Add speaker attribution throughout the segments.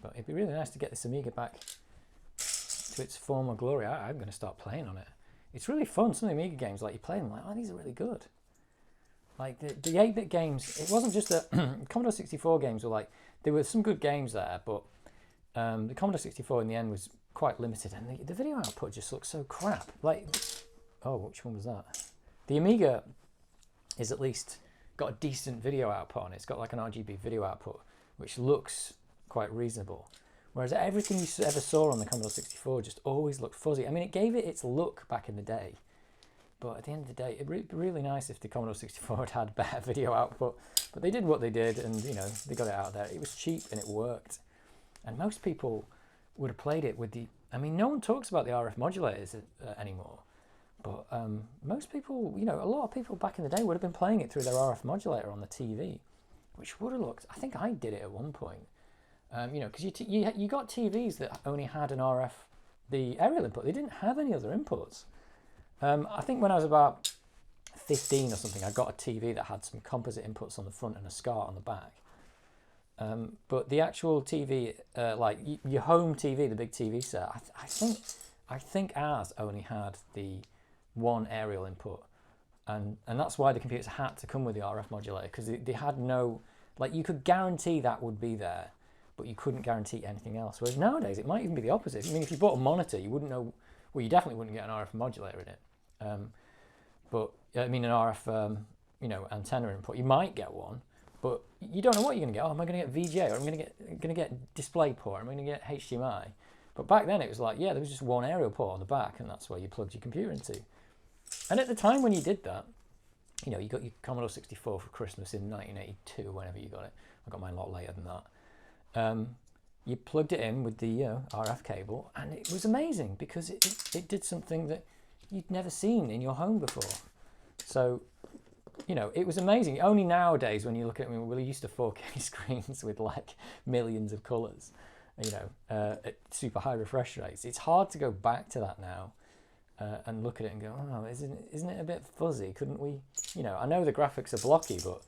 Speaker 1: but it'd be really nice to get this Amiga back to its former glory. I'm going to start playing on it. It's really fun. Some of the Amiga games, like you play them, like, oh, these are really good. Like the 8-bit games, it wasn't just that Commodore 64 games were like, there were some good games there, but the Commodore 64 in the end was quite limited, and the video output just looked so crap. Like, oh, which one was that? The Amiga is at least got a decent video output on it. It's got like an RGB video output, which looks quite reasonable. Whereas everything you ever saw on the Commodore 64 just always looked fuzzy. I mean, it gave it its look back in the day, but at the end of the day, it'd be really nice if the Commodore 64 had had better video output. But they did what they did, and you know, they got it out there. It was cheap and it worked. And most people would have played it with the... I mean, no one talks about the RF modulators anymore. But most people, you know, a lot of people back in the day would have been playing it through their RF modulator on the TV, which would have looked... I think I did it at one point. You know, because you got TVs that only had an RF, the aerial input. They didn't have any other inputs. I think when I was about 15 or something, I got a TV that had some composite inputs on the front and a SCART on the back. But the actual TV, like your home TV, the big TV set, I think ours only had the one aerial input, and that's why the computers had to come with the RF modulator, because they had no, like, you could guarantee that would be there, but you couldn't guarantee anything else. Whereas nowadays it might even be the opposite. I mean, if you bought a monitor, you wouldn't know. Well, you definitely wouldn't get an RF modulator in it. But I mean, an RF, you know, antenna input. You might get one, but you don't know what you're going to get. Oh, am I going to get VGA, or am I going to get DisplayPort? Am I going to get HDMI? But back then it was like, yeah, there was just one aerial port on the back, and that's where you plugged your computer into. And at the time when you did that, you know, you got your Commodore 64 for Christmas in 1982, whenever you got it. I got mine a lot later than that. You plugged it in with the RF cable, and it was amazing because it did something that you'd never seen in your home before. So, you know, it was amazing. Only nowadays, when you look at it, I mean, we're used to 4K screens with like millions of colours, you know, at super high refresh rates. It's hard to go back to that now and look at it and go, oh, isn't it a bit fuzzy? Couldn't we, you know, I know the graphics are blocky, but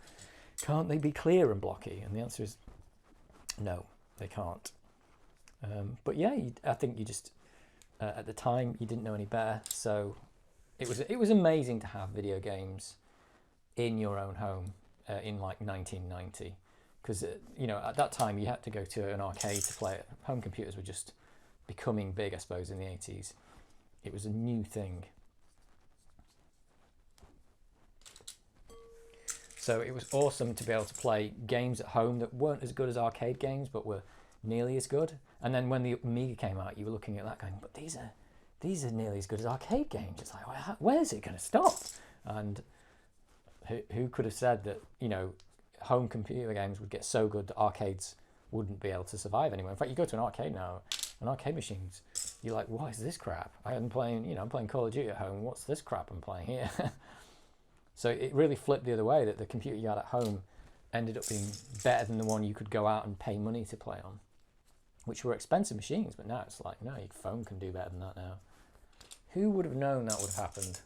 Speaker 1: can't they be clear and blocky? And the answer is no, they can't. But yeah, I think you just, at the time, you didn't know any better. So it was amazing to have video games in your own home in like 1990. Because, you know, at that time you had to go to an arcade to play it. Home computers were just becoming big, I suppose, in the 80s. It was a new thing. So it was awesome to be able to play games at home that weren't as good as arcade games, but were nearly as good. And then when the Amiga came out, you were looking at that going, but these are nearly as good as arcade games. It's like, well, where's it going to stop? And who could have said that, you know, home computer games would get so good that arcades wouldn't be able to survive anymore? In fact, you go to an arcade now, and arcade machines, you're like, what is this crap? I'm playing Call of Duty at home. What's this crap I'm playing here? So it really flipped the other way, that the computer you had at home ended up being better than the one you could go out and pay money to play on, which were expensive machines. But now it's like, no, your phone can do better than that now. Who would have known that would have happened?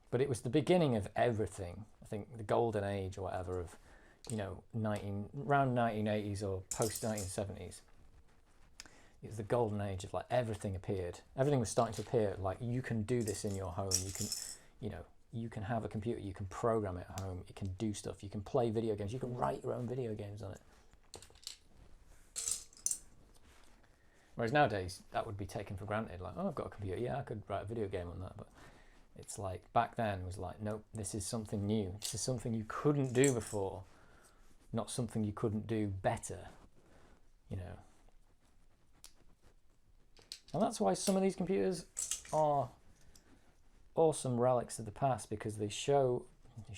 Speaker 1: But it was the beginning of everything. I think the golden age or whatever of, you know, around 1980s or post 1970s. It was the golden age of like everything appeared. Everything was starting to appear like you can do this in your home. You can, you know, you can have a computer, you can program it at home, it can do stuff, you can play video games, you can write your own video games on it. Whereas nowadays, that would be taken for granted, like, oh, I've got a computer, yeah, I could write a video game on that, but it's like, back then it was like, nope, this is something new, this is something you couldn't do before, not something you couldn't do better, you know. And that's why some of these computers are awesome relics of the past, because they show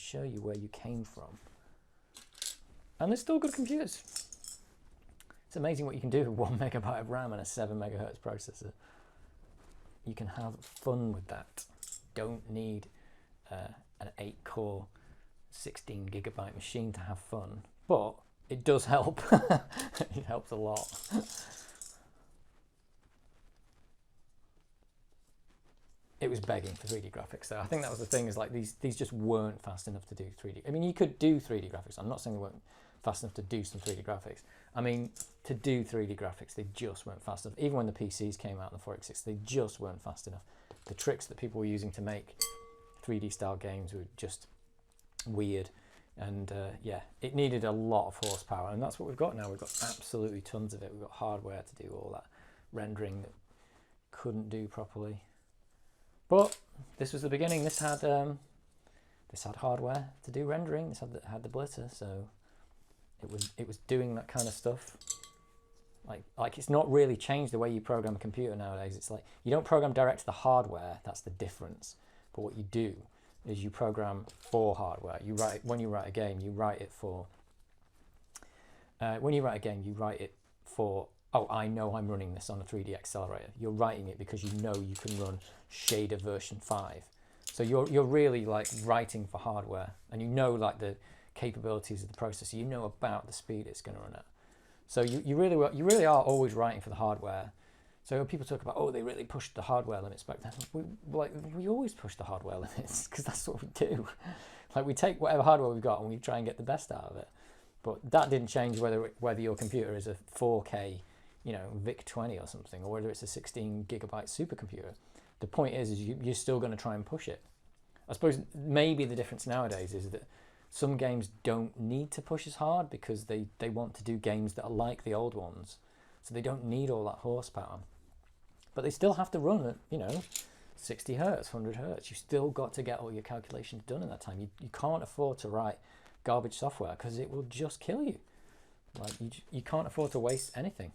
Speaker 1: you where you came from, and they're still good computers. It's amazing what you can do with 1 megabyte of RAM and a 7 megahertz processor. You can have fun with that. Don't need an 8-core 16 gigabyte machine to have fun, but it does help. It helps a lot. It was begging for 3D graphics, though. I think that was the thing, is like these just weren't fast enough to do 3D. I mean, you could do 3D graphics. I'm not saying they weren't fast enough to do some 3D graphics. I mean, to do 3D graphics, they just weren't fast enough. Even when the PCs came out in the 486, they just weren't fast enough. The tricks that people were using to make 3D style games were just weird. And yeah, it needed a lot of horsepower, and that's what we've got now. We've got absolutely tons of it. We've got hardware to do all that rendering that couldn't do properly. But this was the beginning. This had hardware to do rendering. This had the blitter, so it was doing that kind of stuff. Like it's not really changed the way you program a computer nowadays. It's like you don't program direct to the hardware. That's the difference. But what you do is you program for hardware. You write when you write a game, you write it for. When you write a game, you write it for. Oh, I know I'm running this on a 3D accelerator. You're writing it because you know you can run shader version 5. So you're really like writing for hardware, and you know like the capabilities of the processor. You know about the speed it's going to run at. So you really are always writing for the hardware. So when people talk about, oh, they really pushed the hardware limits back then, we always push the hardware limits because that's what we do. Like we take whatever hardware we've got and we try and get the best out of it. But that didn't change whether your computer is a 4K, you know, VIC-20 or something, or whether it's a 16 gigabyte supercomputer. The point is you're still going to try and push it. I suppose maybe the difference nowadays is that some games don't need to push as hard because they want to do games that are like the old ones. So they don't need all that horsepower. But they still have to run at, you know, 60 hertz, 100 hertz. You've still got to get all your calculations done in that time. You can't afford to write garbage software because it will just kill you. Like you can't afford to waste anything.